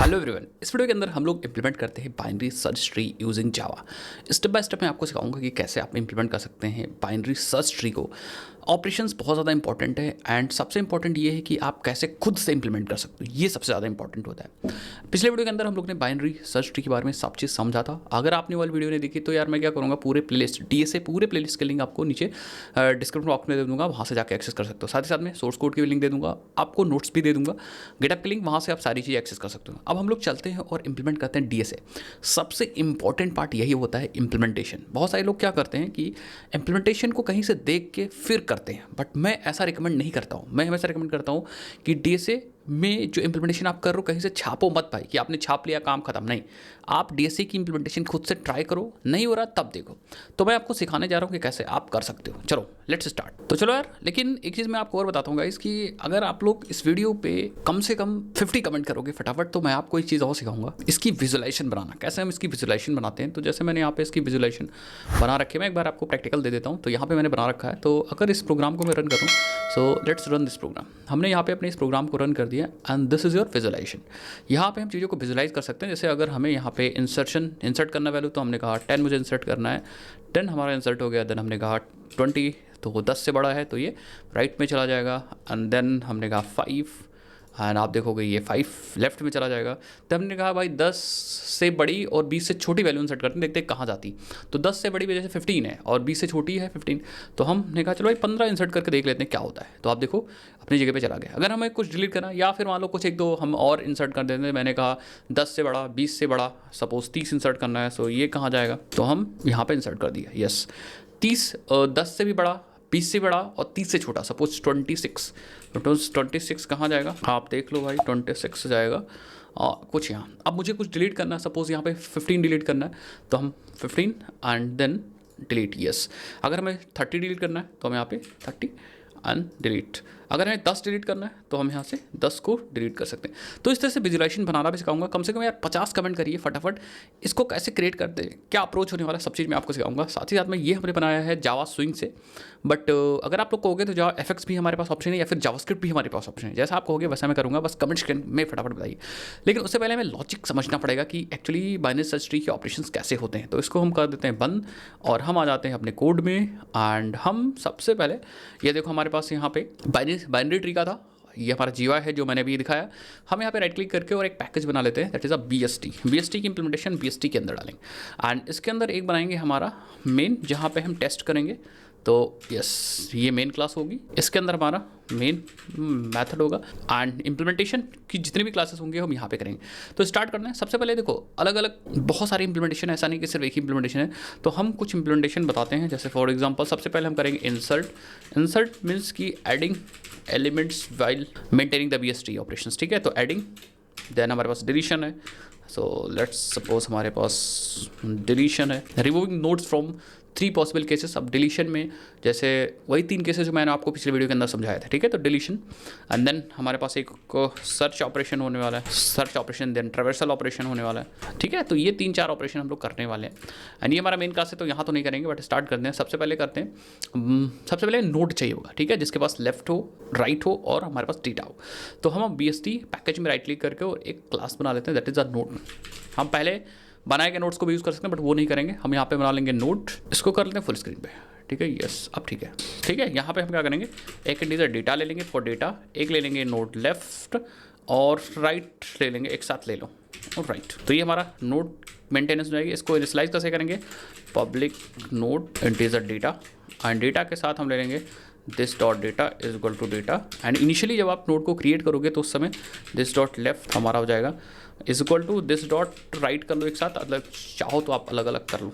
Hello everyone, इस video के अंदर हम लोग इंप्लीमेंट करते हैं binary search tree using Java. Step by step मैं आपको सिखाऊंगा कि कैसे आप इंप्लीमेंट कर सकते हैं बाइनरी सर्च ट्री को। ऑपरेशंस बहुत ज़्यादा इंपॉर्टेंट है एंड सबसे इंपॉर्टेंट ये है कि आप कैसे खुद से इंप्लीमेंट कर सकते हो, ये सबसे ज़्यादा इंपॉर्टेंट होता है। पिछले वीडियो के अंदर हम लोग ने बाइनरी सर्च ट्री के बारे में सब चीज़ समझा था। अगर आपने वाली वीडियो नहीं देखी तो यार मैं क्या करूँगा, पूरे प्लेलिस्ट डीएसए पूरे प्लेलिस्ट के लिंक आपको नीचे डिस्क्रिप्शन बॉक्स में दे दूँगा, वहाँ से जाकर एक्सेस कर सकते हो। साथ ही साथ में सोर्स कोड की भी लिंक दे दूँगा, आपको नोट्स भी दे दूँगा, गिटहब की लिंक, वहाँ से आप सारी चीज़ें एक्सेस कर सकते हो। अब हम लोग चलते हैं और इंप्लीमेंट करते हैं डीएसए। सबसे इंपॉर्टेंट पार्ट यही होता है इंप्लीमेंटेशन। बहुत सारे लोग क्या करते हैं कि इंप्लीमेंटेशन को कहीं से देख के फिर करते हैं, बट मैं ऐसा रिकमेंड नहीं करता हूँ। मैं हमेशा रिकमेंड करता हूँ कि डीएसए में जो इंप्लीमेंटेशन आप कर रहे हो कहीं से छापो मत भाई कि आपने छाप लिया काम खत्म। नहीं, आप डीएसए की इंप्लीमेंटेशन खुद से ट्राई करो, नहीं हो रहा तब देखो। तो मैं आपको सिखाने जा रहा हूँ कि कैसे आप कर सकते हो। चलो लेट्स स्टार्ट। तो चलो यार, लेकिन एक चीज़ मैं आपको और बताता हूँ गाइस कि अगर आप लोग इस वीडियो पे कम से कम 50 कमेंट करोगे फटाफट, तो मैं आपको एक चीज़ और सिखाऊंगा, इसकी विजुलाइजेशन बनाना। कैसे हम इसकी विजुलाइजेशन बनाते हैं। तो जैसे मैंने यहाँ पे इसकी विजुलाइजेशन बना रखी है, मैं एक बार आपको प्रैक्टिकल दे देता हूँ। तो यहाँ पे मैंने बना रखा है। तो अगर इस प्रोग्राम को मैं रन करूँ, so let's run this program. हमने यहाँ पे अपने इस प्रोग्राम को रन कर दिया and this is your visualization. यहाँ पे हम चीज़ों को विजुलाइज कर सकते हैं। जैसे अगर हमें यहाँ पे इंसर्ट करना वैल्यू, तो हमने कहा 10 मुझे इंसर्ट करना है, 10 हमारा इंसर्ट हो गया। देन हमने कहा 20, तो वो 10 से बड़ा है तो ये राइट में चला जाएगा। एंड देन हमने कहा 5 एंड आप देखोगे ये 5 लेफ्ट में चला जाएगा। तब हमने कहा भाई 10 से बड़ी और 20 से छोटी वैल्यू इंसर्ट करते हैं, देखते हैं कहाँ जाती। तो 10 से बड़ी वजह से 15 है और 20 से छोटी है 15। तो हमने कहा चलो भाई 15 इंसर्ट करके देख लेते हैं क्या होता है। तो आप देखो अपनी जगह पे चला गया। अगर हमें कुछ डिलीट करना या फिर मान लो कुछ एक दो हम और इंसर्ट कर देते हैं, मैंने कहा 10 से बड़ा, 20 से बड़ा, सपोज 30 इंसर्ट करना है, सो ये कहाँ जाएगा। तो हम यहाँ पर इंसर्ट कर दिया, यस 30, 10 से भी बड़ा, 20 से बड़ा और 30 से छोटा, सपोज 26। तो 26 कहाँ जाएगा, आप देख लो भाई 26 जाएगा कुछ यहाँ। अब मुझे कुछ डिलीट करना है, सपोज यहाँ पे 15 डिलीट करना है, तो हम 15 एंड देन डिलीट, यस। अगर हमें 30 डिलीट करना है तो हम यहाँ पे 30 एंड डिलीट। अगर हमें 10 डिलीट करना है तो हम यहाँ से 10 को डिलीट कर सकते हैं। तो इस तरह से विजुलाइजेशन बनाना भी सिखाऊंगा। कम से कम यार 50 कमेंट करिए फटाफट। इसको कैसे क्रिएट करते हैं, क्या अप्रोच होने वाला है, सब चीज़ मैं आपको सिखाऊंगा। साथ ही साथ में ये हमने बनाया है जावा स्विंग से, बट अगर आप लोग कहोगे तो जावा एफएक्स भी हमारे पास ऑप्शन है या फिर जावास्क्रिप्ट भी हमारे पास ऑप्शन है। जैसा आप कहोगे वैसा मैं करूँगा, बस कमेंट्स में फटाफट बताइए। लेकिन उससे पहले हमें लॉजिक समझना पड़ेगा कि एक्चुअली बाइनरी सर्च ट्री के ऑपरेशंस कैसे होते हैं। तो इसको हम कर देते हैं बंद और हम आ जाते हैं अपने कोड में। एंड हम सबसे पहले ये देखो हमारे पास यहाँ पे बाइनरी ट्री का था, ये हमारा जीवा है जो मैंने अभी दिखाया। हम यहाँ पे राइट क्लिक करके और एक पैकेज बना लेते हैं, दैट इज़ अ बीएसटी की इंप्लीमेंटेशन बीएसटी के अंदर डालेंगे। एंड इसके अंदर एक बनाएंगे हमारा मेन, जहाँ पे हम टेस्ट करेंगे। तो यस, ये मेन क्लास होगी, इसके अंदर हमारा मेन मेथड होगा एंड इंप्लीमेंटेशन की जितनी भी क्लासेस होंगे हम यहाँ पे करेंगे। तो स्टार्ट करना है। सबसे पहले देखो अलग अलग बहुत सारी इंप्लीमेंटेशन है, ऐसा नहीं कि सिर्फ एक ही इंप्लीमेंटेशन है। तो हम कुछ इंप्लीमेंटेशन बताते हैं। जैसे फॉर एग्जांपल सबसे पहले हम करेंगे इंसर्ट मीन्स की adding elements while maintaining the BST operations, ठीक है। तो एडिंग, देन हमारे पास डिलीशन है। सो लेट्स सपोज हमारे पास डिलीशन है, removing nodes from 3 possible cases. अब डिलीशन में जैसे वही 3 केसेस जो मैंने आपको पिछले वीडियो के अंदर समझाया था, ठीक है। तो डिलीशन एंड देन हमारे पास एक सर्च ऑपरेशन होने वाला है, search operation, then traversal operation होने वाला है, ठीक है। तो ये 3-4 ऑपरेशन हम लोग करने वाले हैं एंड ये हमारा मेन क्लास है, तो यहाँ तो नहीं करेंगे बट स्टार्ट करते हैं। सबसे पहले करते हैं, सबसे पहले नोड चाहिए होगा, ठीक है, जिसके पास लेफ्ट हो, राइट हो और हमारे पास डेटा हो। तो हम बीएसटी पैकेज में राइट क्लिक करके और एक क्लास बना लेते हैं, दैट इज़ अ नोड। हम पहले बनाए गए नोट्स को भी यूज़ कर सकते हैं बट वो नहीं करेंगे। हम यहाँ पे बना लेंगे नोट, इसको कर लेते हैं फुल स्क्रीन पे, ठीक है। यस, अब ठीक है, ठीक है। यहाँ पे हम क्या करेंगे, एक इंटीजर डेटा ले लेंगे फॉर डेटा, एक ले लेंगे नोड लेफ्ट और राइट ले लेंगे, एक साथ ले लो और राइट। तो ये हमारा नोड मेंटेनेंस हो जाएगी। इसको इनिशियलाइज कैसे करेंगे, public node integer data and data के साथ हम ले लेंगे this dot data is equal to data. And initially जब आप नोड को क्रिएट करोगे तो उस समय दिस डॉट लेफ्ट हमारा हो जाएगा is equal to this dot right कर लो एक साथ, मतलब चाहो तो आप अलग अलग कर लो।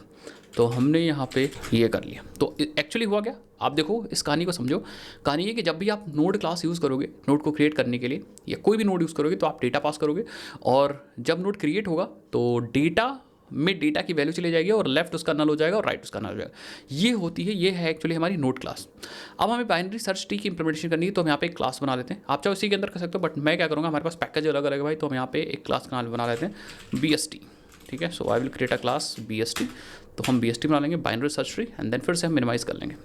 तो हमने यहाँ पे ये कर लिया। तो एक्चुअली हुआ क्या, आप देखो इस कहानी को समझो। कहानी ये कि जब भी आप नोड क्लास यूज़ करोगे नोड को क्रिएट करने के लिए या कोई भी नोड यूज़ करोगे तो आप डेटा पास करोगे और जब नोड क्रिएट होगा तो डेटा में डेटा की वैल्यू चली जाएगी और लेफ्ट उसका नल हो जाएगा और राइट उसका नल हो जाएगा। ये होती है, ये है एक्चुअली हमारी नोड क्लास। अब हमें बाइनरी सर्च ट्री की इंप्लीमेंटेशन करनी है तो हम यहाँ पे एक क्लास बना लेते हैं। आप चाहे उसी के अंदर कर सकते हो बट मैं क्या करूँगा, हमारे पास पैकेज अलग अलग है भाई, तो हम यहाँ पे एक क्लास का बना लेते हैं बीएसटी, ठीक है। So I will create a class BST, तो हम BST बना लेंगे binary search tree, and then फिर से हम मिनिमाइज़ कर लेंगे,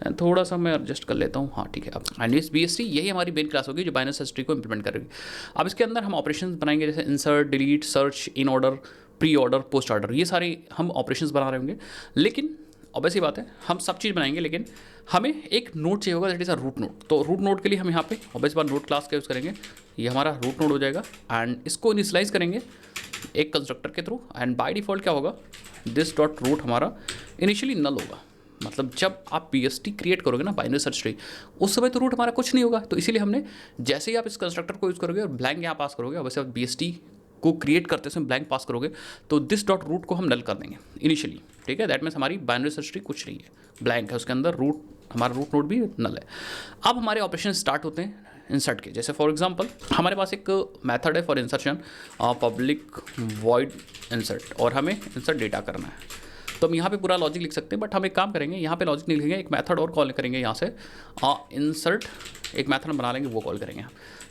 एंड थोड़ा सा मैं एडजस्ट कर लेता हूँ, हाँ ठीक है। अब एंड इस BST यही हमारी मेन क्लास होगी जो बाइनरी सर्च ट्री को इंप्लीमेंट करेगी। अब इसके अंदर हम ऑपरेशन बनाएंगे, जैसे insert, delete, search, in order, pre order, post order, ये सारे हम ऑपरेशंस बना रहे होंगे। लेकिन ऑब्वियस सी बात है हम सब चीज़ बनाएंगे, लेकिन हमें एक नोड चाहिए होगा, that is a root node. तो रूट नोड के लिए हम यहाँ पे ऑब्वियस बात नोड क्लास का यूज़ करेंगे, ये हमारा रूट नोड हो जाएगा, एंड इसको इनिशियलाइज करेंगे एक कंस्ट्रक्टर के थ्रू, एंड बाय डिफ़ॉल्ट क्या होगा, दिस डॉट रूट हमारा इनिशियली नल होगा। मतलब जब आप BST क्रिएट करोगे ना बाइनरी सर्च ट्री, उस समय तो रूट हमारा कुछ नहीं होगा, तो इसीलिए हमने जैसे ही आप इस कंस्ट्रक्टर को यूज़ करोगे और ब्लैंक यहाँ पास करोगे, वैसे आप BST को क्रिएट करते समय ब्लैंक पास करोगे, तो दिस डॉट रूट को हम नल कर देंगे इनिशियली, ठीक है। दैट मीन्स हमारी बाइनरी सर्च ट्री कुछ नहीं है, ब्लैंक है, उसके अंदर रूट, हमारा रूट नोड भी नल है। अब हमारे ऑपरेशन स्टार्ट होते हैं इंसर्ट के। जैसे फॉर एग्जांपल हमारे पास एक मेथड है for insertion, public void insert, और हमें इंसर्ट डेटा करना है। तो हम यहाँ पे पूरा लॉजिक लिख सकते हैं, बट हम एक काम करेंगे, यहाँ पे लॉजिक नहीं लिखेंगे, एक मेथड और कॉल करेंगे यहाँ से, इंसर्ट एक मेथड बना लेंगे, वो कॉल करेंगे,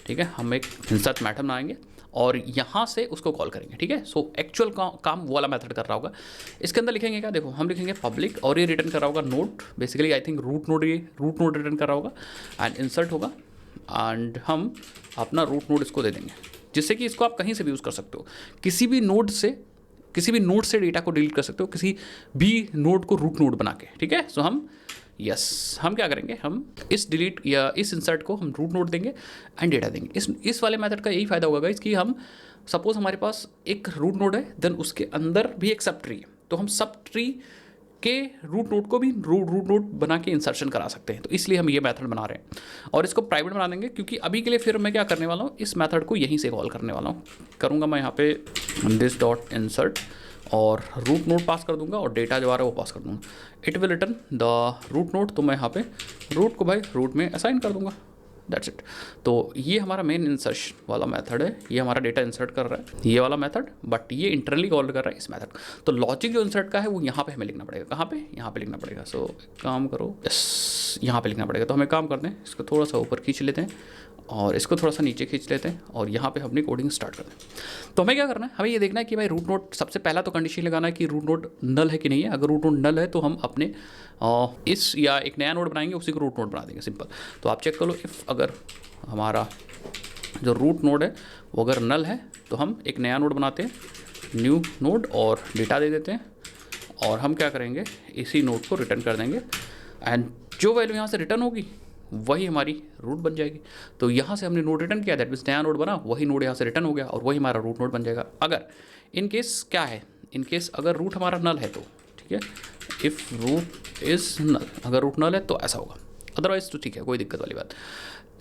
ठीक है। हम एक इंसर्ट मेथड बनाएंगे और यहाँ से उसको कॉल करेंगे, ठीक है। सो एक्चुअल काम वो वाला मेथड कर रहा होगा। इसके अंदर लिखेंगे क्या, देखो हम लिखेंगे पब्लिक, और ये रिटर्न कर रहा होगा node, basically I think root node, ये रूट नोड रिटर्न कर रहा होगा, एंड इंसर्ट होगा, एंड हम अपना रूट नोड इसको दे देंगे, जिससे कि इसको आप कहीं से भी यूज़ कर सकते हो, किसी भी नोड से डेटा को डिलीट कर सकते हो, किसी भी नोड को रूट नोड बना के, ठीक है। सो हम हम क्या करेंगे, हम इस डिलीट या इस इंसर्ट को हम रूट नोड देंगे एंड डेटा देंगे। इस वाले मेथड का यही फायदा होगा गाइस कि हम सपोज हमारे पास एक रूट नोड है, देन उसके अंदर भी एक सब ट्री है, तो हम सब ट्री के रूट नोड को भी रूट नोड बना के इंसर्शन करा सकते हैं। तो इसलिए हम ये मेथड बना रहे हैं, और इसको प्राइवेट बना देंगे, क्योंकि अभी के लिए फिर मैं क्या करने वाला हूँ, इस मेथड को यहीं से कॉल करने वाला हूँ। करूँगा मैं यहाँ पे दिस डॉट इंसर्ट, और रूट नोड पास कर दूंगा, और डेटा जो आ रहा है वो पास कर दूंगा। It will return the root node, तो मैं यहाँ पे रूट को भाई रूट में असाइन कर दूंगा, दैट्स इट। तो ये हमारा मेन इंसर्शन वाला मेथड है, ये हमारा डेटा इंसर्ट कर रहा है ये वाला मेथड, बट ये इंटरनली कॉल कर रहा है इस मेथड। तो लॉजिक जो इंसर्ट का है वो यहाँ पे हमें लिखना पड़ेगा, कहाँ पे, यहाँ पे लिखना पड़ेगा। सो काम करो, यस यहाँ पे लिखना पड़ेगा। तो हमें काम करते हैं, इसको थोड़ा सा ऊपर खींच लेते हैं, और इसको थोड़ा सा नीचे खींच लेते हैं, और यहाँ पे अपनी कोडिंग स्टार्ट करते हैं। तो हमें क्या करना है, हमें ये देखना है कि भाई रूट नोड, सबसे पहला तो कंडीशन लगाना है कि रूट नोड नल है कि नहीं है। अगर रूट नोड नल है तो हम अपने इस या एक नया नोड बनाएंगे, उसी को रूट नोड बना देंगे, सिंपल। तो आप चेक कर लो, इफ़ अगर हमारा जो रूट नोड है वो अगर नल है तो हम एक नया नोड बनाते हैं, न्यू नोड, और डेटा दे देते हैं, और हम क्या करेंगे, इसी नोड को रिटर्न कर देंगे, एंड जो वैल्यू यहाँ से रिटर्न होगी वही हमारी रूट बन जाएगी। तो यहाँ से हमने नोड रिटर्न किया, दैट मीन्स नया नोड बना, वही नोड यहाँ से रिटर्न हो गया, और वही हमारा रूट नोड बन जाएगा। अगर इन केस क्या है, इन केस अगर रूट हमारा नल है तो ठीक है, इफ़ रूट इज़ नल, अगर रूट नल है तो ऐसा होगा, अदरवाइज तो ठीक है, कोई दिक्कत वाली बात।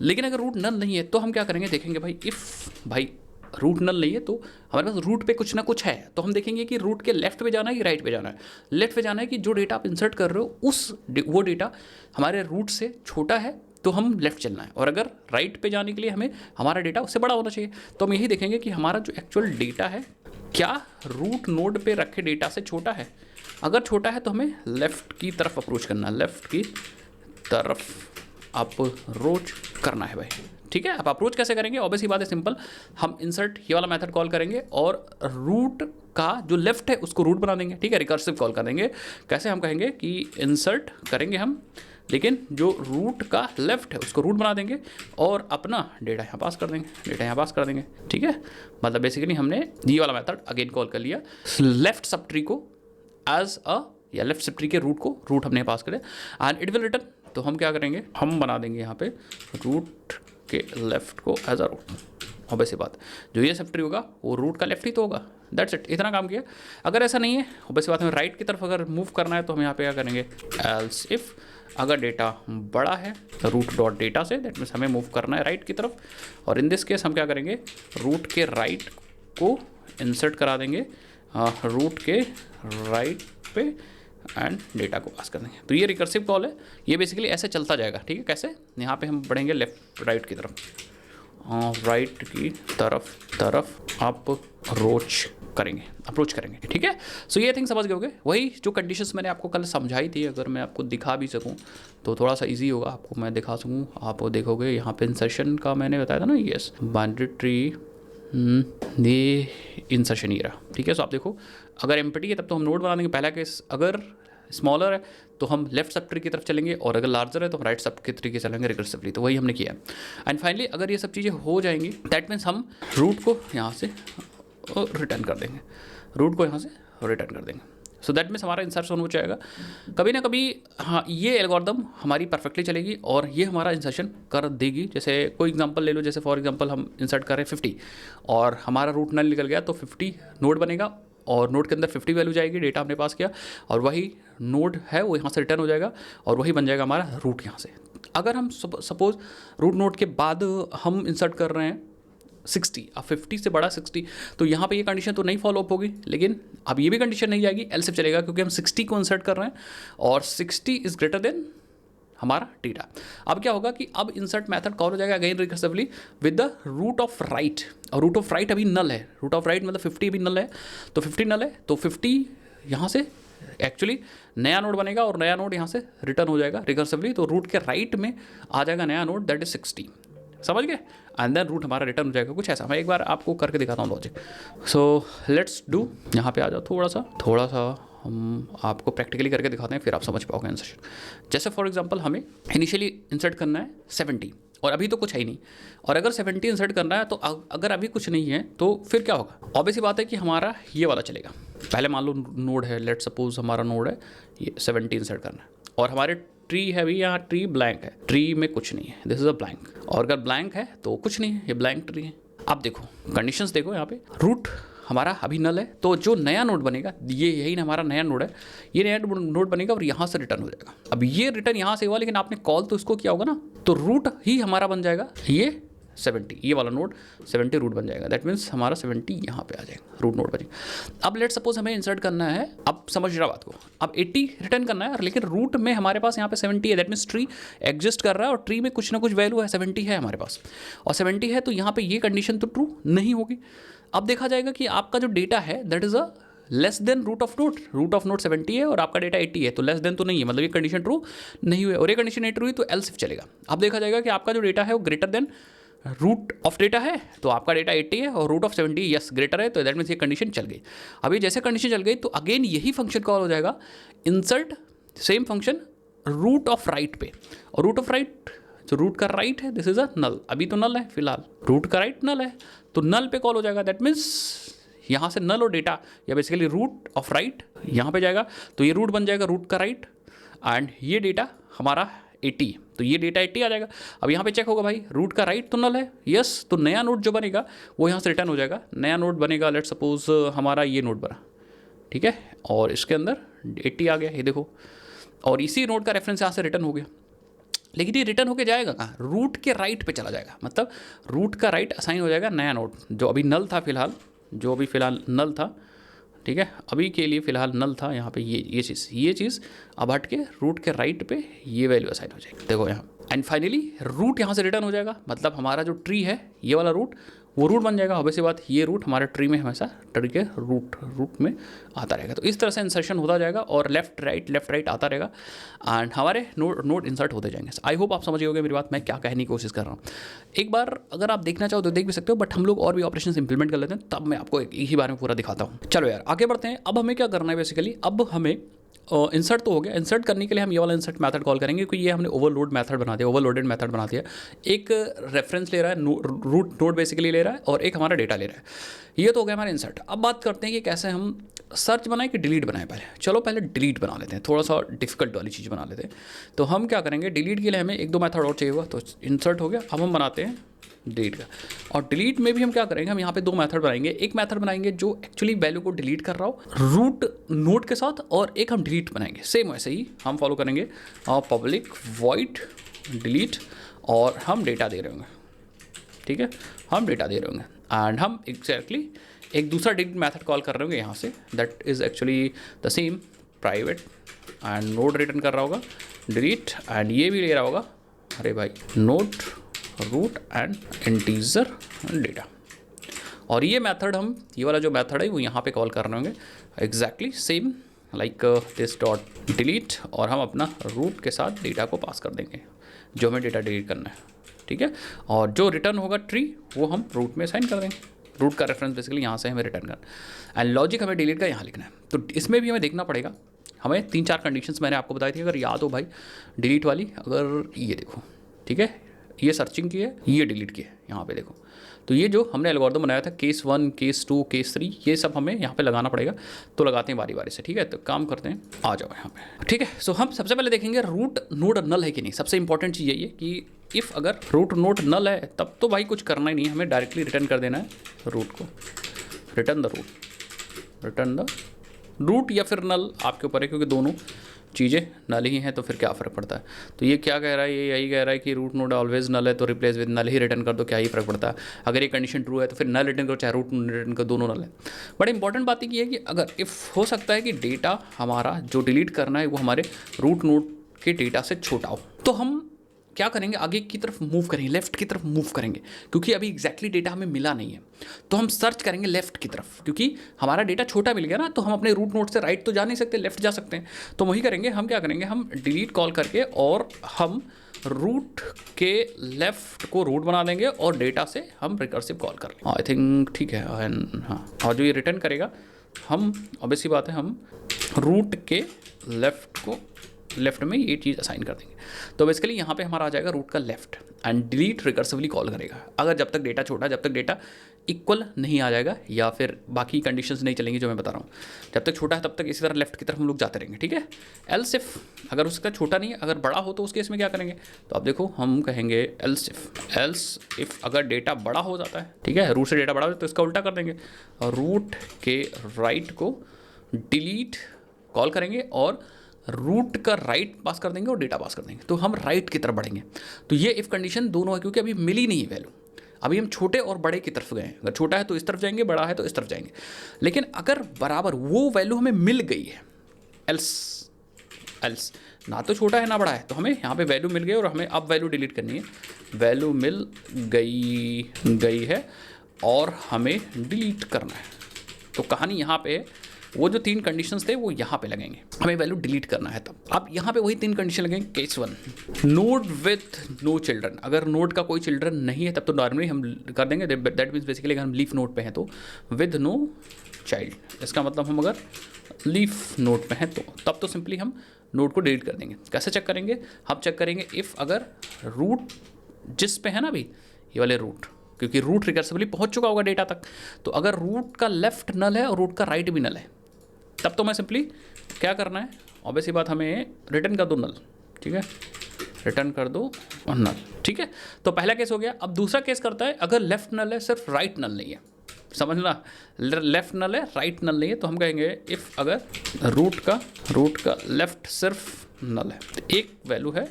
लेकिन अगर रूट नल नहीं है तो हम क्या करेंगे, देखेंगे भाई इफ़ भाई रूट नल नहीं है तो हमारे पास रूट पे कुछ ना कुछ है, तो हम देखेंगे कि रूट के लेफ्ट पे जाना है कि राइट पे जाना है। लेफ्ट पे जाना है कि जो डेटा आप इंसर्ट कर रहे हो वो डेटा हमारे रूट से छोटा है, तो हम लेफ्ट चलना है, और अगर राइट पे जाने के लिए हमें हमारा डेटा उससे बड़ा होना चाहिए। तो हम यही देखेंगे कि हमारा जो एक्चुअल डेटा है क्या रूट नोड पे रखे डेटा से छोटा है। अगर छोटा है तो हमें लेफ़्ट की तरफ अप्रोच करना है, लेफ़्ट की तरफ अप्रोच करना है भाई, ठीक है। अब अप्रोच कैसे करेंगे, ऑब्वियसली बात है, सिंपल, हम इंसर्ट ये वाला मेथड कॉल करेंगे, और रूट का जो लेफ्ट है उसको रूट बना देंगे, ठीक है। रिकर्सिव कॉल कर देंगे, कैसे, हम कहेंगे कि इंसर्ट करेंगे हम, लेकिन जो रूट का लेफ्ट है उसको रूट बना देंगे, और अपना डेटा यहाँ पास कर देंगे, डेटा यहाँ पास कर देंगे, ठीक है। मतलब बेसिकली हमने ये वाला मेथड अगेन कॉल कर लिया, लेफ्ट सब ट्री को एज अ, या लेफ्ट सब ट्री के रूट को रूट हमने पास करे, एंड इट विल रिटर्न। तो हम क्या करेंगे, हम बना देंगे यहाँ पे रूट के लेफ्ट को एज अ रूट, ऑब्वियसली बात, जो ये सब ट्री होगा वो रूट का लेफ्ट ही तो होगा, दैट्स इट, इतना काम किया। अगर ऐसा नहीं है, ऑब्वियसली बात, हमें राइट की तरफ अगर मूव करना है तो हम यहाँ पे क्या करेंगे, एल्स इफ़ अगर डेटा बड़ा है रूट डॉट डेटा से, दैट मीन्स हमें मूव करना है राइट की तरफ, और इन दिस केस हम क्या करेंगे, रूट के राइट को इंसर्ट करा देंगे रूट के राइट पे, एंड डेटा को पास कर देंगे। तो ये रिकर्सिव कॉल है, ये बेसिकली ऐसे चलता जाएगा, ठीक है। कैसे, यहाँ पे हम बढ़ेंगे लेफ्ट राइट की तरफ, राइट की तरफ अप्रोच करेंगे, ठीक है। सो ये थिंग समझ गए होगे, वही जो कंडीशंस मैंने आपको कल समझाई थी, अगर मैं आपको दिखा भी सकूं तो थोड़ा सा इजी होगा, आपको मैं दिखा सकूं, आप वो देखोगे यहाँ पे इंसर्शन का मैंने बताया था ना, यस, बाइनरी ट्री, इंसर्शन ये रहा, ठीक है। सो आप देखो, अगर एम्प्टी है तब तो हम नोड बना देंगे, पहला केस। अगर स्मॉलर है तो हम लेफ्ट सब ट्री की तरफ चलेंगे, और अगर लार्जर है तो हम राइट सब के ट्री की चलेंगे रिकर्सिवली। तो वही हमने किया है। एंड फाइनली अगर ये सब चीज़ें हो जाएंगी, दैट मीन्स हम रूट को यहाँ से रिटर्न कर देंगे, रूट को यहाँ से रिटर्न कर देंगे। सो दैट मीन्स हमारा इंसर्शन हो जाएगा। कभी ना कभी हाँ, ये एल्गोरिदम हमारी परफेक्टली चलेगी और ये हमारा इंसर्शन कर देगी। जैसे कोई एग्जांपल ले लो, जैसे फॉर एग्जांपल हम इंसर्ट कर रहे हैं 50 और हमारा रूट नल निकल गया, तो 50 नोड बनेगा और नोड के अंदर 50 वैल्यू जाएगी, डेटा हमने पास किया, और वही नोड है वो यहाँ से रिटर्न हो जाएगा और वही बन जाएगा हमारा रूट यहाँ से। अगर हम सपोज रूट नोड के बाद हम इंसर्ट कर रहे हैं 60, अब 50 से बड़ा 60, तो यहाँ पे ये कंडीशन तो नहीं फॉलो अप होगी, लेकिन अब ये भी कंडीशन नहीं जाएगी, एल सिर्फ चलेगा, क्योंकि हम 60 को इंसर्ट कर रहे हैं और 60 इज ग्रेटर देन हमारा डेटा। अब क्या होगा कि अब इंसर्ट मेथड कॉल हो जाएगा again recursively with the root of right, और रूट ऑफ राइट अभी नल है, रूट ऑफ राइट मतलब 50 अभी नल है, तो 50 नल है, तो 50 यहाँ से एक्चुअली नया नोड बनेगा और नया नोड यहाँ से रिटर्न हो जाएगा रिकर्सिवली, तो रूट के राइट में आ जाएगा नया नोड, दैट इज 60, समझ गए। एंड देन रूट हमारा रिटर्न हो जाएगा, कुछ ऐसा। मैं एक बार आपको करके दिखाता हूँ लॉजिक। सो लेट्स डू, यहाँ पे आ जाओ, थोड़ा सा हम आपको प्रैक्टिकली करके दिखाते हैं, फिर आप समझ पाओगे इंसर्शन। जैसे फॉर एग्जांपल हमें इनिशियली इंसर्ट करना है 70 और अभी तो कुछ है ही नहीं, और अगर 70 इंसर्ट करना है तो अगर अभी कुछ नहीं है तो फिर क्या होगा। ऑब्वियस बात है कि हमारा ये वाला चलेगा। पहले मान लो नोड है, लेट सपोज हमारा नोड है ये 70 इंसर्ट करना है, और हमारे ट्री है भी, यहाँ ट्री ब्लैंक है, ट्री में कुछ नहीं है, दिस इज अ ब्लैंक, और अगर ब्लैंक है तो कुछ नहीं है, ये ब्लैंक ट्री है। अब देखो कंडीशंस देखो, यहाँ पे रूट हमारा अभी नल है, तो जो नया नोड बनेगा, ये यही ना हमारा नया नोड है, ये नया नोड बनेगा और यहाँ से रिटर्न हो जाएगा। अब ये रिटर्न यहाँ से हुआ, लेकिन आपने कॉल तो इसको किया होगा ना, तो रूट ही हमारा बन जाएगा ये 70, ये वाला नोड 70 रूट बन जाएगा, दैट मीन्स हमारा 70 यहाँ पे आ जाएगा, रूट नोड बनेगा। अब लेट सपोज हमें इंसर्ट करना है, अब समझ रहा बात को, अब 80 रिटर्न करना है, लेकिन रूट में हमारे पास यहाँ पे 70 है, दैट मीन्स ट्री एग्जिस्ट कर रहा है और ट्री में कुछ ना कुछ वैल्यू है, 70 है हमारे पास, और 70 है, तो यहाँ पे ये कंडीशन तो ट्रू नहीं होगी। अब देखा जाएगा कि आपका जो डेटा है that is a less than root of node 70 है और आपका डेटा 80 है, तो लेस देन तो नहीं है, मतलब ये कंडीशन ट्रू नहीं हुई, और ये कंडीशन नहीं ट्रू हुई तो एल्स इफ चलेगा। अब देखा जाएगा कि आपका जो डेटा है वो greater than root of data है, तो आपका डेटा 80 है और रूट ऑफ 70 यस ग्रेटर है, तो दैट मीन्स ये कंडीशन चल गई। अभी जैसे कंडीशन चल गई तो अगेन यही फंक्शन कॉल हो जाएगा, insert same function root of right पे, और रूट ऑफ राइट जो रूट का राइट है दिस इज अ नल, अभी तो नल है फिलहाल, रूट का राइट नल है, तो नल पे कॉल हो जाएगा, दैट मीन्स यहाँ से नल और डेटा या बेसिकली रूट ऑफ राइट यहाँ पे जाएगा, तो ये रूट बन जाएगा रूट का राइट, एंड ये डेटा हमारा 80, तो ये डेटा 80 आ जाएगा। अब यहाँ पे चेक होगा भाई रूट का राइट तो नल है, यस, तो नया नोड जो बनेगा वो यहाँ से रिटर्न हो जाएगा, नया नोड बनेगा, लेट सपोज हमारा ये नोड बना, ठीक है, और इसके अंदर 80 आ गया, ये देखो, और इसी नोड का रेफरेंस यहाँ से रिटर्न हो गया, लेकिन ये रिटर्न होके जाएगा कहाँ, रूट के राइट पे चला जाएगा, मतलब रूट का राइट असाइन हो जाएगा नया नोड जो अभी नल था फिलहाल, जो अभी फिलहाल नल था, ठीक है, अभी के लिए फिलहाल नल था यहाँ पे, ये चीज़ अब हट के रूट के राइट पे ये वैल्यू असाइन हो जाएगी, देखो यहाँ, एंड फाइनली रूट यहाँ से रिटर्न हो जाएगा, मतलब हमारा जो ट्री है ये वाला रूट वो रूट बन जाएगा। ऑब्वियस बात ये रूट हमारे ट्री में हमेशा ट्री के रूट में आता रहेगा, तो इस तरह से इंसर्शन होता जाएगा और लेफ्ट राइट आता रहेगा, एंड हमारे नोड इंसर्ट होते जाएंगे। आई होप आप समझ गए मेरी बात, मैं क्या कहने की कोशिश कर रहा हूँ। एक बार अगर आप देखना चाहो तो देख भी सकते हो, बट हम लोग और भी ऑपरेशन इंप्लीमेंट कर लेते हैं, तब मैं आपको एक ही बारे में पूरा दिखाता हूँ। चलो यार आगे बढ़ते हैं। अब हमें क्या करना है बेसिकली, अब हमें इंसर्ट तो हो गया, इंसर्ट करने के लिए हम ये वाला इंसर्ट मेथड कॉल करेंगे, क्योंकि ये हमने ओवरलोड मेथड बना दिया, ओवरलोडेड मेथड बना दिया। एक रेफरेंस ले रहा है, रूट नोड बेसिकली ले रहा है, और एक हमारा डेटा ले रहा है। ये तो हो गया हमारा इंसर्ट। अब बात करते हैं कि कैसे हम सर्च बनाएं कि डिलीट बनाएं। पहले डिलीट बना लेते हैं, थोड़ा सा डिफिकल्ट वाली चीज़ बना लेते हैं। तो हम क्या करेंगे, डिलीट के लिए हमें एक दो मेथड और चाहिए हुआ, तो इंसर्ट हो गया। अब हम बनाते हैं डिलीट का, और डिलीट में भी हम क्या करेंगे, हम यहाँ पे दो मेथड बनाएंगे। एक मेथड बनाएंगे जो एक्चुअली वैल्यू को डिलीट कर रहा हो रूट नोड के साथ, और एक हम डिलीट बनाएंगे सेम वैसे ही हम फॉलो करेंगे पब्लिक वॉइड डिलीट, और हम डेटा दे रहे होंगे, ठीक है, हम डेटा दे रहे होंगे, एंड हम एग्जैक्टली एक दूसरा डिलीट मेथड कॉल कर रहे होंगे यहाँ से, that is actually the same private, and node return कर रहा होगा डिलीट, एंड ये भी ले रहा होगा, अरे भाई node root and integer data. और ये मेथड हम, ये वाला जो मेथड है वो यहाँ पे कॉल कर रहे होंगे exactly same like this dot delete, और हम अपना रूट के साथ डेटा को पास कर देंगे जो हमें डेटा डिलीट करना है, ठीक है, और जो रिटर्न होगा ट्री वो हम रूट में असाइन कर देंगे। रूट का रेफरेंस बेसिकली यहाँ से हमें रिटर्न करना, एंड लॉजिक हमें डिलीट का यहाँ लिखना है। तो इसमें भी हमें देखना पड़ेगा, हमें 3-4 कंडीशंस मैंने आपको बताई थी, अगर याद हो भाई डिलीट वाली, अगर ये देखो ठीक है, ये सर्चिंग की है, ये डिलीट की है, यहाँ पे देखो। तो ये जो हमने एल्गोरिथम बनाया था केस 1, केस 2, केस 3, ये सब हमें यहाँ पे लगाना पड़ेगा। तो लगाते हैं बारी बारी से, ठीक है। तो काम करते हैं, आ जाओ यहाँ पे, ठीक है। सो हम सबसे पहले देखेंगे रूट नोड नल है कि नहीं। सबसे इंपॉर्टेंट चीज़ यही है कि इफ़ अगर रूट नोड नल है तब तो भाई कुछ करना ही नहीं, हमें डायरेक्टली रिटर्न कर देना है रूट को, रिटर्न द रूट या फिर नल, आपके ऊपर है, क्योंकि दोनों चीज़ें नल ही हैं तो फिर क्या फ़र्क पड़ता है। तो ये क्या कह रहा है, ये यही कह रहा है कि रूट नोड ऑलवेज नल है तो रिप्लेस विद नल ही रिटर्न कर दो, क्या ही फ़र्क पड़ता है। अगर ये कंडीशन ट्रू है तो फिर नल रिटर्न करो, चाहे रूट रिटर्न करो, दोनों नल है। बट इंपॉर्टेंट बात ये है कि अगर इफ़ हो सकता है कि डेटा हमारा जो डिलीट करना है वो हमारे रूट नोड के डेटा से छोटा हो, तो हम क्या करेंगे, आगे की तरफ मूव करेंगे, लेफ्ट की तरफ मूव करेंगे, क्योंकि अभी एग्जैक्टली डेटा हमें मिला नहीं है। तो हम सर्च करेंगे लेफ्ट की तरफ, क्योंकि हमारा डेटा छोटा मिल गया ना, तो हम अपने रूट नोड से राइट तो जा नहीं सकते, लेफ्ट जा सकते हैं। तो वही करेंगे, हम क्या करेंगे, हम डिलीट कॉल करके और हम रूट के लेफ्ट को रूट बना देंगे और डेटा से हम रिकर्सिव कॉल कर लेंगे। आई थिंक ठीक है। हाँ, और जो ये रिटर्न करेगा, हम ऑब्वियस सी बात है, हम रूट के लेफ्ट में ये चीज़ असाइन कर देंगे। तो बेसिकली यहाँ पे हमारा आ जाएगा रूट का left, and delete recursively call करेगा, अगर जब तक डेटा छोटा, जब तक डेटा इक्वल नहीं आ जाएगा या फिर बाकी कंडीशंस नहीं चलेंगी जो मैं बता रहा हूँ। जब तक छोटा है तब तक इसी तरह लेफ्ट की तरफ हम लोग जाते रहेंगे, ठीक है। एल्स इफ अगर उसका छोटा नहीं है, अगर बड़ा हो तो उस केस में क्या करेंगे, तो आप देखो हम कहेंगे एल्स इफ अगर डेटा बड़ा हो जाता है, ठीक है, रूट से डेटा बड़ा हो तो इसका उल्टा कर देंगे, और रूट के राइट को डिलीट कॉल करेंगे और रूट का राइट पास कर देंगे और डेटा पास कर देंगे, तो हम राइट की तरफ बढ़ेंगे। तो ये इफ़ कंडीशन दोनों है, क्योंकि अभी मिली नहीं है वैल्यू, अभी हम छोटे और बड़े की तरफ गए हैं। अगर छोटा है तो इस तरफ जाएंगे, बड़ा है तो इस तरफ जाएंगे। लेकिन अगर बराबर वो वैल्यू हमें मिल गई है, एल्स ना तो छोटा है ना बड़ा है, तो हमें यहाँ पे वैल्यू मिल गई और हमें अब वैल्यू डिलीट करनी है। वैल्यू मिल गई है और हमें डिलीट करना है। तो कहानी यहाँ पे वो जो 3 कंडीशंस थे वो यहाँ पे लगेंगे, हमें वैल्यू डिलीट करना है तब। अब यहाँ पे वही 3 कंडीशन लगेंगे। Case 1, node with no children, अगर नोड का कोई चिल्ड्रन नहीं है तब तो नॉर्मली हम कर देंगे, दैट मीन्स बेसिकली अगर हम लीफ नोड पे हैं तो विद नो चाइल्ड, इसका मतलब हम अगर लीफ नोड पे हैं तो तब तो सिंपली हम नोड को डिलीट कर देंगे। कैसे चेक करेंगे, हम चेक करेंगे इफ़ अगर रूट जिस पे है ना अभी ये वाले रूट, क्योंकि रूट रिकर्सिवली पहुँच चुका होगा डेटा तक, तो अगर रूट का लेफ्ट नल है और रूट का राइट भी नल है, तब तो मैं सिंपली क्या करना है, ऑब्वियसली बात, हमें रिटर्न कर दो नल, ठीक है, रिटर्न कर दो नल, ठीक है। तो पहला केस हो गया। अब दूसरा केस करता है, अगर लेफ्ट नल है सिर्फ राइट नल नहीं है, समझना, लेफ्ट नल है राइट नल नहीं है, तो हम कहेंगे इफ़ अगर रूट का लेफ्ट सिर्फ नल है, एक वैल्यू है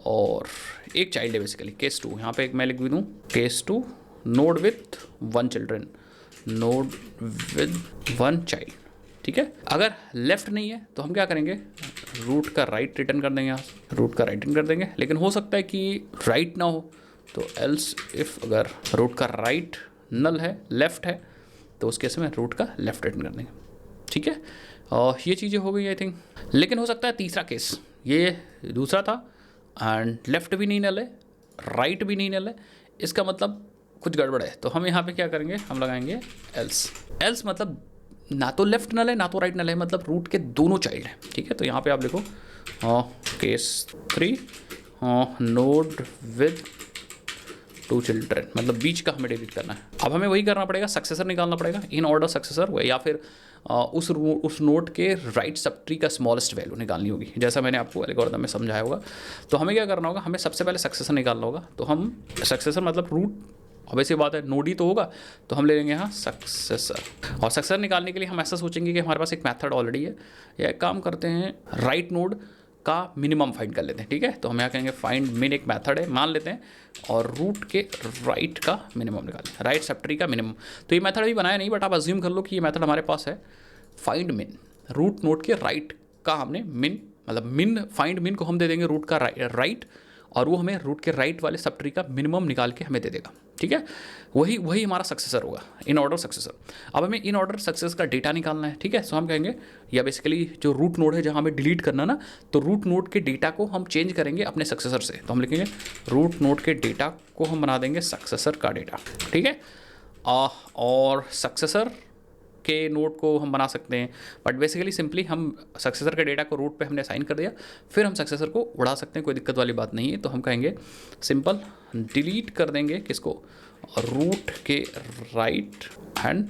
और एक चाइल्ड है, बेसिकली केस 2, यहाँ पे एक मैं लिख भी दूँ, case 2 node with 1 children, node with 1 child, ठीक है। अगर लेफ्ट नहीं है तो हम क्या करेंगे, रूट का राइट रिटर्न कर देंगे, यहाँ से रूट का राइट रिटर्न कर देंगे। लेकिन हो सकता है कि राइट ना हो, तो एल्स इफ अगर रूट का राइट नल है, लेफ्ट है, तो उस केस में रूट का लेफ्ट रिटर्न कर देंगे, ठीक है। और ये चीज़ें हो गई आई थिंक। लेकिन हो सकता है तीसरा केस, ये दूसरा था, एंड लेफ्ट भी नहीं नल है, राइट भी नहीं नल है, इसका मतलब कुछ गड़बड़ है। तो हम यहाँ पे क्या करेंगे, हम लगाएंगे एल्स मतलब ना तो लेफ्ट नल है ना तो राइट नल है, मतलब रूट के दोनों चाइल्ड हैं, ठीक है। तो यहाँ पे आप लिखो केस 3 नोड विद 2 चिल्ड्रन, मतलब बीच का हमें डिलीट करना है। अब हमें वही करना पड़ेगा, सक्सेसर निकालना पड़ेगा, इन ऑर्डर सक्सेसर, या फिर उस नोड के राइट सब ट्री का स्मॉलेस्ट वैल्यू निकालनी होगी, जैसा मैंने आपको एल्गोरिथम में समझाया होगा। तो हमें क्या करना होगा, हमें सबसे पहले सक्सेसर निकालना होगा। तो हम सक्सेसर मतलब रूट, वैसे बात है नोड ही तो होगा, तो हम ले लेंगे यहाँ सक्सेसर। और सक्सेसर निकालने के लिए हम ऐसा सोचेंगे कि हमारे पास एक मेथड ऑलरेडी है, या एक काम करते हैं, राइट नोड का मिनिमम फाइंड कर लेते हैं, ठीक है। तो हम यहाँ कहेंगे फाइंड मिन, एक मेथड है मान लेते हैं, और रूट के राइट का मिनिमम निकालें, राइट सब ट्री का मिनिमम। तो ये मेथड अभी बनाया नहीं, बट आप अज्यूम कर लो कि ये मेथड हमारे पास है। फाइंड मिन, रूट नोड के राइट का हमने मिन, मतलब मिन, फाइंड मिन को हम दे देंगे रूट का राइट, और वो हमें रूट के राइट वाले सब ट्री का मिनिमम निकाल के हमें दे देगा, ठीक है। वही हमारा सक्सेसर होगा, इन ऑर्डर सक्सेसर। अब हमें इन ऑर्डर सक्सेस का डेटा निकालना है, ठीक है। सो हम कहेंगे, या बेसिकली जो रूट नोड है जहाँ हमें डिलीट करना ना, तो रूट नोड के डेटा को हम चेंज करेंगे अपने सक्सेसर से। तो हम लिखेंगे रूट नोड के डेटा को हम बना देंगे सक्सेसर का डेटा, ठीक है। और सक्सेसर के नोड को हम बना सकते हैं, बट बेसिकली सिंपली हम सक्सेसर के डेटा को रूट पे हमने असाइन कर दिया, फिर हम सक्सेसर को उड़ा सकते हैं, कोई दिक्कत वाली बात नहीं है। तो हम कहेंगे सिंपल डिलीट कर देंगे किसको, रूट के right and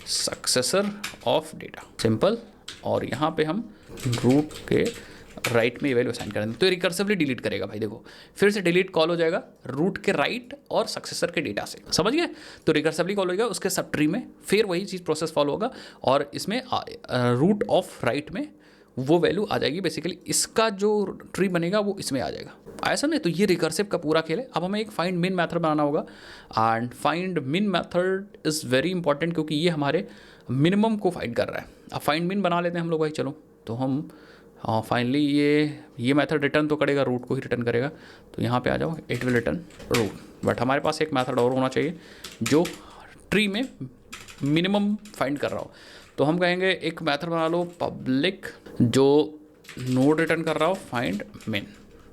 successor of data, simple. और यहाँ पे हम रूट के राइट में वैल्यू असाइन कर देंगे, तो ये रिकर्सिवली डिलीट करेगा भाई। देखो फिर से डिलीट कॉल हो जाएगा रूट के राइट और सक्सेसर के डेटा से, समझ गए। तो रिकर्सिवली कॉल हो जाएगा उसके सब ट्री में, फिर वही चीज़ प्रोसेस फॉलो होगा और इसमें रूट ऑफ राइट में वो वैल्यू आ जाएगी। बेसिकली इसका जो ट्री बनेगा वो इसमें आ जाएगा, ऐसा नहीं। तो ये रिकर्सिव का पूरा खेल है। अब हमें एक फाइंड मिन मेथड बनाना होगा एंड फाइंड मिन मेथड इज़ वेरी इंपॉर्टेंट, क्योंकि ये हमारे मिनिमम को फाइंड कर रहा है। अब फाइंड मिन बना लेते हैं हम लोग भाई, चलो। तो हम फाइनली ये मेथड रिटर्न तो करेगा, रूट को ही रिटर्न करेगा। तो यहाँ पे आ जाओ, it will return root. But हमारे पास एक मेथड और होना चाहिए जो ट्री में मिनिमम फाइंड कर रहा हो। तो हम कहेंगे एक मेथड बना लो पब्लिक जो नोड रिटर्न कर रहा हो फाइंड मिन,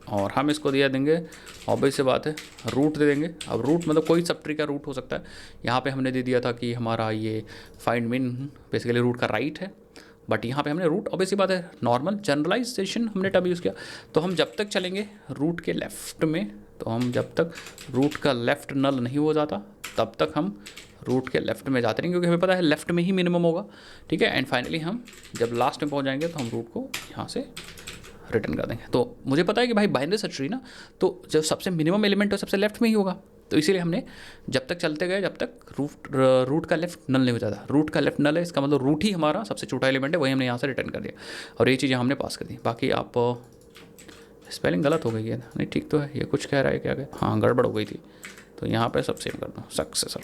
और हम इसको दिया देंगे, ऑब्वियस सी बात है, रूट दे देंगे। अब रूट मतलब कोई सब ट्री का रूट हो सकता है। यहाँ पे हमने दे दिया था कि हमारा ये फाइंड मिन बेसिकली रूट का राइट है, बट यहाँ पे हमने रूट, ऑब्वियस सी बात है, नॉर्मल जनरलाइजेशन हमने टर्म यूज़ किया। तो हम जब तक चलेंगे रूट के लेफ़्ट में, तो हम जब तक रूट का लेफ़्ट नल नहीं हो जाता तब तक हम रूट के लेफ़्ट में जाते रहेंगे, क्योंकि हमें पता है लेफ़्ट में ही मिनिमम होगा, ठीक है। एंड फाइनली हम जब लास्ट में पहुँच जाएंगे तो हम रूट को यहाँ से रिटर्न कर देंगे। तो मुझे पता है कि भाई बाइनरी सर्च ट्री ना, तो जो सबसे मिनिमम एलिमेंट है सबसे लेफ्ट में ही होगा, तो इसीलिए हमने जब तक चलते गए जब तक रूट का लेफ्ट नल नहीं हो जाता। रूट का लेफ्ट नल है, इसका मतलब रूट ही हमारा सबसे छोटा एलिमेंट है, वही हमने यहाँ से रिटर्न कर दिया और ये चीज़ें हमने पास कर दी। बाकी आप स्पेलिंग गलत हो गई है, नहीं ठीक तो है, ये कुछ कह रहा है क्या क्या, हाँ गड़बड़ हो गई थी। तो यहाँ पर सब सेम कर दो, सक्सेसर,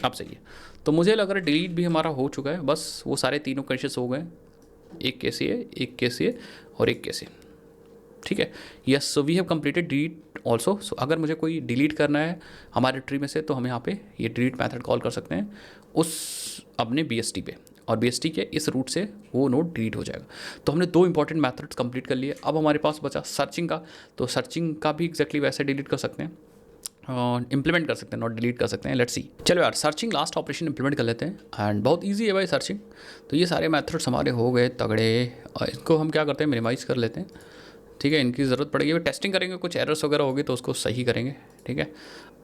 अब सही है। तो मुझे लग रहा है डिलीट भी हमारा हो चुका है, बस वो सारे तीनों कंडीशंस हो गए, एक केस ये, एक केस ये और एक केस ये, ठीक है। Yes, so we have completed delete also. सो अगर मुझे कोई डिलीट करना है हमारे ट्री में से, तो हम यहाँ पे ये डिलीट मेथड कॉल कर सकते हैं उस अपने BST पे, और BST के इस रूट से वो नोड डिलीट हो जाएगा। तो हमने दो इंपॉर्टेंट मेथड्स कंप्लीट कर लिए। अब हमारे पास बचा सर्चिंग का, तो सर्चिंग का भी एग्जैक्टली वैसे डिलीट कर सकते हैं, इंप्लीमेंट कर सकते हैं, नॉट डिलीट कर सकते हैं। लेट्स सी, चलो यार सर्चिंग लास्ट ऑपरेशन इंप्लीमेंट कर लेते हैं एंड बहुत इजी है भाई सर्चिंग। तो ये सारे मेथड्स हमारे हो गए तगड़े, और इसको हम क्या करते हैं, मिनिमाइज़ कर लेते हैं, ठीक है। इनकी ज़रूरत पड़ेगी, टेस्टिंग करेंगे, कुछ एरर्स वगैरह होगी तो उसको सही करेंगे, ठीक है।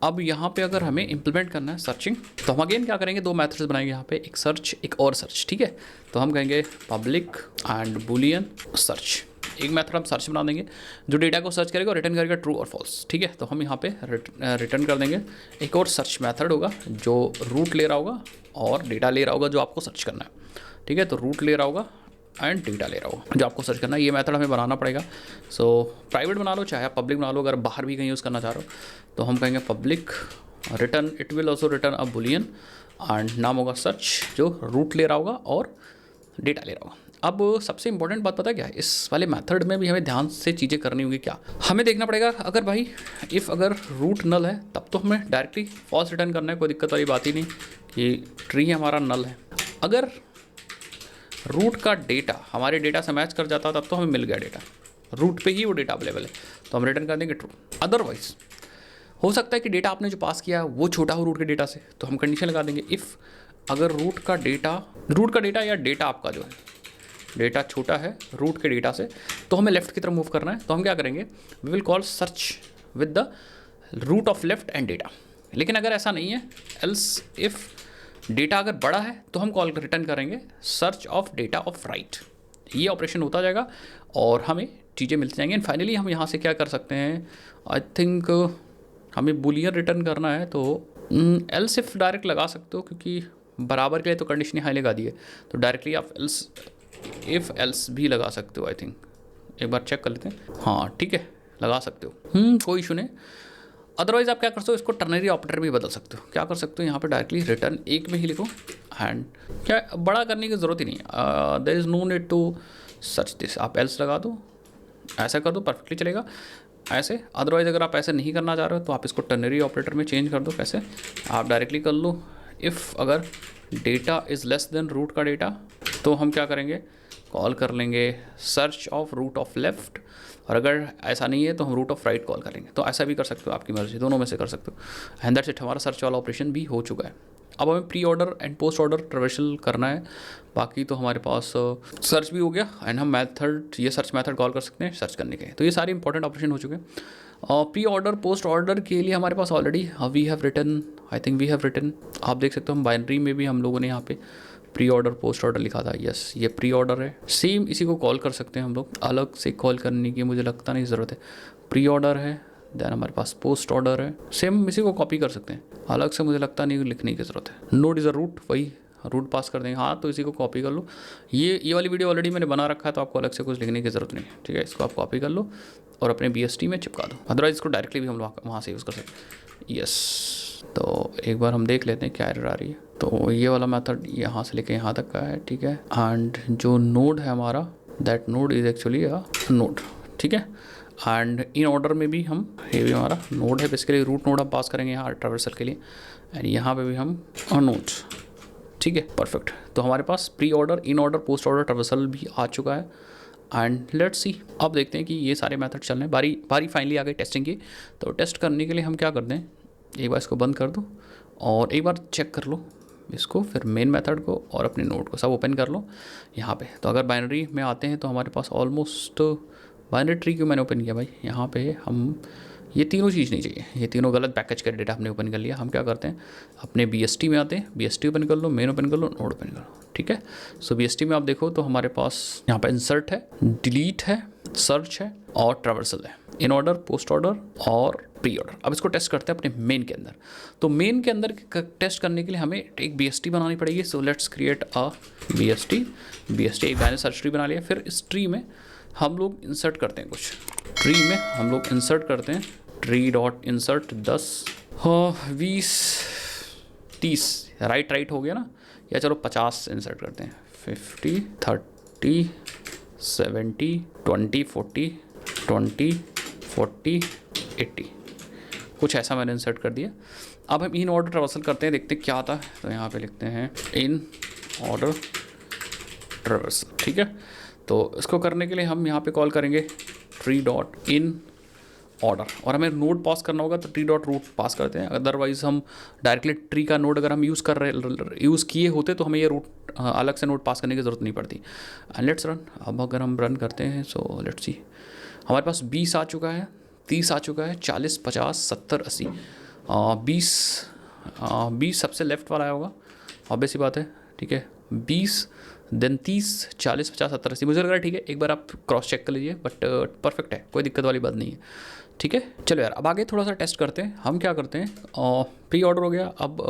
अब यहाँ पे अगर हमें इंप्लीमेंट करना है सर्चिंग, तो हम अगेन क्या करेंगे, दो मेथड्स बनाएंगे यहाँ पे, एक सर्च एक और सर्च, ठीक है। तो हम कहेंगे पब्लिक एंड बुलियन सर्च, एक मेथड हम सर्च बना देंगे जो डेटा को सर्च करेगा और रिटर्न करेगा ट्रू और फॉल्स, ठीक है। तो हम यहाँ पे रिटर्न कर देंगे। एक और सर्च मेथड होगा जो रूट ले रहा होगा और डेटा ले रहा होगा जो आपको सर्च करना है, ठीक है। तो रूट ले रहा होगा एंड डेटा ले रहा होगा जो आपको सर्च करना है, ये मेथड हमें बनाना पड़ेगा। सो प्राइवेट बना लो चाहे आप पब्लिक बना लो, अगर बाहर भी कहीं यूज़ करना चाह रहे हो तो हम कहेंगे public return, it will also written a Boolean and नाम होगा सर्च, जो रूट ले रहा होगा और डेटा ले रहा होगा। अब सबसे इंपॉर्टेंट बात पता है क्या है, इस वाले मेथड में भी हमें ध्यान से चीज़ें करनी होगी। क्या हमें देखना पड़ेगा, अगर भाई इफ़ अगर रूट नल है तब तो हमें डायरेक्टली फॉल्स रिटर्न करना है, कोई दिक्कत वाली बात ही नहीं कि ट्री हमारा नल है। अगर रूट का डेटा हमारे डेटा से मैच कर जाता तब तो हमें मिल गया डेटा, रूट पे ही वो डेटा अवेलेबल है, तो हम रिटर्न कर देंगे ट्रू। अदरवाइज हो सकता है कि डेटा आपने जो पास किया वो छोटा हो रूट के डेटा से, तो हम कंडीशन लगा देंगे इफ़ अगर रूट का डेटा या डेटा आपका जो है डेटा छोटा है रूट के डेटा से, तो हमें लेफ्ट की तरफ मूव करना है। तो हम क्या करेंगे, we will call search with the root of left and data. लेकिन अगर ऐसा नहीं है, एल्स इफ़ डेटा अगर बड़ा है तो हम कॉल रिटर्न करेंगे search of data of right. ये ऑपरेशन होता जाएगा और हमें चीज़ें मिलती जाएंगी। एंड फाइनली हम यहाँ से क्या कर सकते हैं, आई थिंक हमें बुलियन रिटर्न करना है तो एल्स इफ डायरेक्ट लगा सकते हो, क्योंकि बराबर के लिए तो कंडीशन हाई लगा दी है, तो डायरेक्टली आप एल्स इफ़ एल्स भी लगा सकते हो। आई थिंक एक बार चेक कर लेते हैं, हाँ ठीक है लगा सकते हो, कोई इशू नहीं। अदरवाइज़ आप क्या कर सकते हो, इसको टर्नरी ऑपरेटर भी बदल सकते हो। क्या कर सकते हो, यहाँ पे डायरेक्टली रिटर्न एक में ही लिखो एंड क्या बड़ा करने की ज़रूरत ही नहीं है, there is no need to search this. आप एल्स लगा दो, ऐसा कर दो, परफेक्टली चलेगा ऐसे। अदरवाइज़ अगर आप ऐसे नहीं करना चाह रहे हो तो आप इसको टर्नरी ऑपरेटर में चेंज कर दो। कैसे, आप डायरेक्टली कर लो इफ़ अगर data is less than root का डेटा, तो हम क्या करेंगे, कॉल कर लेंगे search of root of left, और अगर ऐसा नहीं है तो हम रूट ऑफ राइट कॉल करेंगे। तो ऐसा भी कर सकते हो, आपकी मर्जी, दोनों में से कर सकते हो। एंड दैट्स इट, हमारा सर्च वाला ऑपरेशन भी हो चुका है। अब हमें pre order and post order traversal करना है। बाकी तो हमारे पास सर्च भी हो गया एंड हम मेथड, ये सर्च मेथड कॉल कर सकते हैं सर्च करने के। तो ये सारे इंपॉर्टेंट ऑपरेशन हो चुके हैं। प्री ऑर्डर पोस्ट ऑर्डर के लिए हमारे पास already we have written, I think we have written, आप देख सकते हो हम बाइनरी में भी हम लोगों ने यहाँ पे प्री ऑर्डर पोस्ट ऑर्डर लिखा था। यस, ये प्री ऑर्डर है। सेम इसी को कॉल कर सकते हैं हम लोग, अलग से कॉल करने की मुझे लगता नहीं ज़रूरत है। प्री ऑर्डर है, देन हमारे पास पोस्ट ऑर्डर है, सेम इसी को कॉपी कर सकते हैं, अलग से मुझे लगता नहीं लिखने की ज़रूरत है। नोड इज़ अ रूट, वही रूट पास कर देंगे। हाँ, तो इसी को कॉपी कर लो। ये वाली वीडियो ऑलरेडी मैंने बना रखा है, तो आपको अलग से कुछ लिखने की ज़रूरत नहीं है, ठीक है। इसको आप कॉपी कर लो और अपने BST में चिपका दो, अदरवाइज इसको डायरेक्टली भी हम लोग वहाँ से यूज़ कर सकते हैं। यस, तो एक बार हम देख लेते हैं क्या एरर आ रही है। तो ये वाला मेथड यहाँ से लेके यहाँ तक का है, ठीक है। एंड जो नोड है हमारा, that node is actually a node, ठीक है। एंड इन ऑर्डर में भी हम, ये भी हमारा नोड है, बेसिकली रूट नोड हम पास करेंगे यहाँ ट्रैवर्सल के लिए। एंड यहाँ पे भी हम नोड, ठीक है, परफेक्ट। तो हमारे पास pre order, in order, post order traversal भी आ चुका है। एंड लेट्स सी, अब देखते हैं कि ये सारे मेथड चल रहे हैं। बारी फाइनली आ गई टेस्टिंग की। तो टेस्ट करने के लिए हम क्या करते हैं, एक बार इसको बंद कर दो और एक बार चेक कर लो इसको, फिर मेन मेथड को और अपने नोड को सब ओपन कर लो यहाँ पे। तो अगर बाइनरी में आते हैं तो हमारे पास ऑलमोस्ट, बाइनरी ट्री क्यों मैंने ओपन किया भाई, यहाँ पे हम ये तीनों चीज़ नहीं चाहिए, ये तीनों गलत पैकेज का डेटा हमने ओपन कर लिया। हम क्या करते हैं, अपने BST में आते हैं, BST ओपन कर लो, मेन ओपन कर लो, नोड ओपन कर लो, ठीक है। सो BST में आप देखो तो हमारे पास यहाँ पे इंसर्ट है, डिलीट है, सर्च है और ट्रैवर्सल है, इन ऑर्डर, पोस्ट ऑर्डर और प्री ऑर्डर। अब इसको टेस्ट करते हैं अपने मेन के अंदर। तो मेन के अंदर टेस्ट करने के लिए हमें एक BST बनानी पड़ेगी। So let's create a BST एक मैंने सर्च ट्री बना लिया। फिर इस ट्री में हम लोग इंसर्ट करते हैं कुछ, ट्री में हम लोग इंसर्ट करते हैं ट्री डॉट इंसर्ट 10 20 30, राइट हो गया ना, या चलो 50 इंसर्ट करते हैं, 50 30 70 20 40 20 40 80, कुछ ऐसा मैंने इंसर्ट कर दिया। अब हम इन ऑर्डर ट्रैवर्सल करते हैं, देखते हैं क्या आता है। तो यहाँ पे लिखते हैं इन ऑर्डर ट्रैवर्सल, ठीक है। तो इसको करने के लिए हम यहाँ पे कॉल करेंगे ट्री डॉट इन ऑर्डर, और हमें नोड पास करना होगा तो ट्री डॉट रूट पास करते हैं। अदरवाइज हम डायरेक्टली ट्री का नोड अगर हम यूज़ किए होते तो हमें ये रूट अलग से नोड पास करने की ज़रूरत नहीं पड़ती। And let's run. अब अगर हम रन करते हैं, सो लेट्स सी, हमारे पास 20 आ चुका है, 30 आ चुका है, 40 50 70 80, 20 सबसे लेफ्ट वाला आया होगा, ऑब्वियस सी बात है, ठीक है। 20 देन 30 40 50 70 80, मुझे लग रहा है ठीक है। एक बार आप क्रॉस चेक कर लीजिए, बट परफेक्ट है, कोई दिक्कत वाली बात नहीं है, ठीक है। चलो यार, अब आगे थोड़ा सा टेस्ट करते हैं। हम क्या करते हैं, प्री ऑर्डर हो गया, अब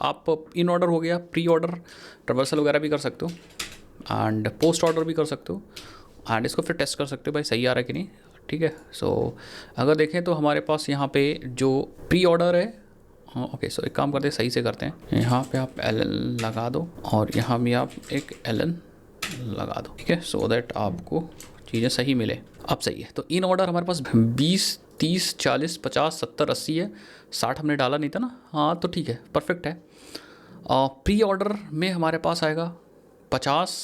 आप इन ऑर्डर हो गया, प्री ऑर्डर ट्रैवर्सल वगैरह भी कर सकते हो एंड पोस्ट ऑर्डर भी कर सकते हो, एंड इसको फिर टेस्ट कर सकते हो भाई सही आ रहा है कि नहीं, ठीक है। सो अगर देखें तो हमारे पास यहाँ पे जो प्री ऑर्डर है, हाँ ओके, सो एक काम करते हैं, सही से करते हैं। यहाँ पे आप LN लगा दो और यहाँ भी आप एक LN लगा दो, ठीक है, सो दैट आपको चीज़ें सही मिले। अब सही है। तो इन ऑर्डर हमारे पास 20 30 40 50 70 80 है, 60 हमने डाला नहीं था ना, हाँ तो ठीक है, परफेक्ट है। प्री ऑर्डर में हमारे पास आएगा 50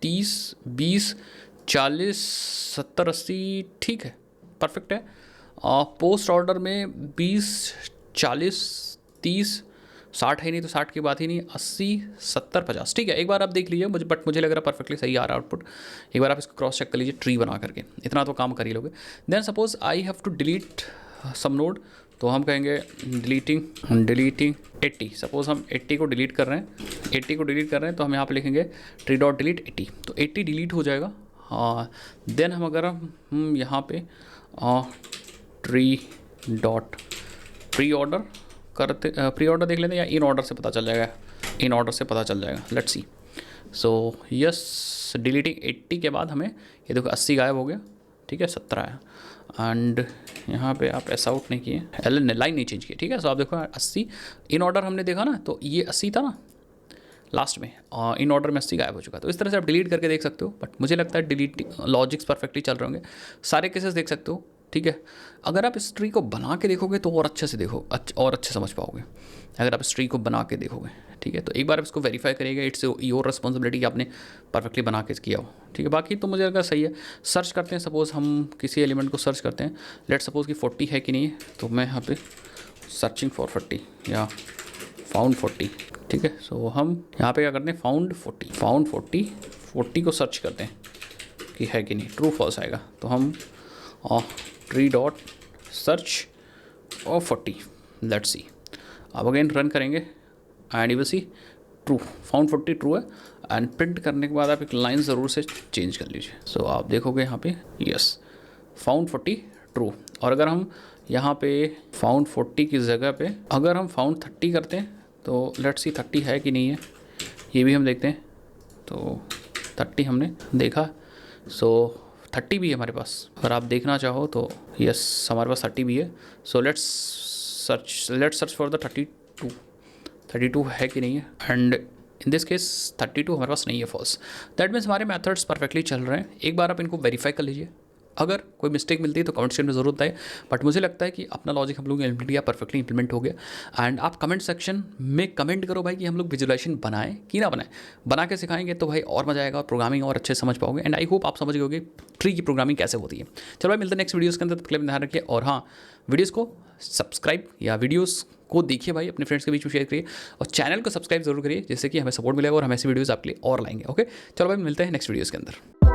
30 20 40 70 80, ठीक है, परफेक्ट है। पोस्ट ऑर्डर में 20 40 30 60 है नहीं तो 60 की बात ही नहीं, 80 70 50, ठीक है। एक बार आप देख लीजिए, मुझे लग रहा है परफेक्टली सही आ रहा है आउटपुट। एक बार आप इसको क्रॉस चेक कर लीजिए ट्री बना करके, इतना तो काम कर ही लोगे। Then suppose I have to delete some node, तो हम कहेंगे डिलीटिंग 80। सपोज हम 80 को डिलीट कर रहे हैं, 80 को डिलीट कर रहे हैं, तो हम यहाँ पे लिखेंगे ट्री डॉट डिलीट 80, तो 80 डिलीट हो जाएगा। देन हम अगर हम यहाँ पे ट्री डॉट प्री ऑर्डर करते, प्री ऑर्डर देख लेते हैं, या इन ऑर्डर से पता चल जाएगा, इन ऑर्डर से पता चल जाएगा, let's see. So yes, deleting 80 के बाद हमें ये देखो 80 गायब हो गया, ठीक है, 17 आया। एंड यहाँ पे आप ऐसा आउट नहीं किए, लाइन नहीं चेंज की, ठीक है। सो आप देखो 80 इन ऑर्डर हमने देखा ना, तो ये 80 था ना लास्ट में, इन ऑर्डर में 80 गायब हो चुका। तो इस तरह से आप डिलीट करके देख सकते हो, बट मुझे लगता है डिलीट लॉजिक्स परफेक्टली चल रहे होंगे, सारे केसेस देख सकते हो, ठीक है। अगर आप इस ट्री को बना के देखोगे तो और अच्छे से देखो, और अच्छे समझ पाओगे अगर आप इस ट्री को बना के देखोगे, ठीक है। तो एक बार आप इसको वेरीफाई करिएगा, इट्स योर रिस्पॉन्सिबिलिटी कि आपने परफेक्टली बना के किया हो, ठीक है। बाकी तो मुझे लगा सही है। सर्च करते हैं, सपोज़ हम किसी एलिमेंट को सर्च करते हैं, लेट सपोज़ कि 40 है कि नहीं है, तो मैं यहाँ पे सर्चिंग फॉर 40 या फाउंड 40, ठीक है। सो हम यहाँ पे क्या करते हैं, फाउंड 40 को सर्च करते हैं कि है कि नहीं, ट्रू फॉल्स आएगा। तो हम ट्री डॉट सर्च और 40, लेट्स सी। अब अगेन रन करेंगे and you will C true, found 40 true है। एंड प्रिंट करने के बाद आप एक लाइन ज़रूर से चेंज कर लीजिए। सो आप देखोगे यहाँ पे यस, फाउंड 40 ट्रू। और अगर हम यहाँ पे फाउंड 40 की जगह पे अगर हम फाउंड 30 करते हैं तो लेट्स सी 30 है कि नहीं है, ये भी हम देखते हैं। तो 30 हमने देखा, सो 30 भी है हमारे पास। अगर आप देखना चाहो तो यस, हमारे पास 30 भी है। So let's search for the 32 है कि नहीं है। एंड इन दिस केस 32 हमारे पास नहीं है, फॉल्स। दैट मीन्स हमारे मेथड्स परफेक्टली चल रहे हैं। एक बार आप इनको वेरीफाई कर लीजिए, अगर कोई मिस्टेक मिलती है तो कमेंट सेक्शन में ज़रूर बताए। बट मुझे लगता है कि अपना लॉजिक हम लोग ने इम्प्लीमेंट किया, परफेक्टली इंप्लीमेंट हो गया। एंड आप कमेंट सेक्शन में कमेंट करो भाई कि हम लोग विजुअलाइजेशन बनाएं कि ना बनाएं। बना के सिखाएंगे तो भाई और मजा आएगा और प्रोग्रामिंग और अच्छे समझ पाओगे। एंड आई होप आप समझ गए ट्री की प्रोग्रामिंग कैसे होती है। चलो भाई, मिलते हैं नेक्स्ट वीडियोज़ के अंदर, तब तक ध्यान रखिए। और हाँ, वीडियोज़ को सब्सक्राइब या वीडियोज़ को देखिए भाई, अपने फ्रेंड्स के बीच में शेयर करिए और चैनल को सब्सक्राइब जरूर करिए, जिससे कि हमें सपोर्ट मिलेगा और हम ऐसी वीडियोज़ आपके लिए और लाएंगे। ओके, चलो भाई, मिलते हैं नेक्स्ट वीडियोज़ के अंदर।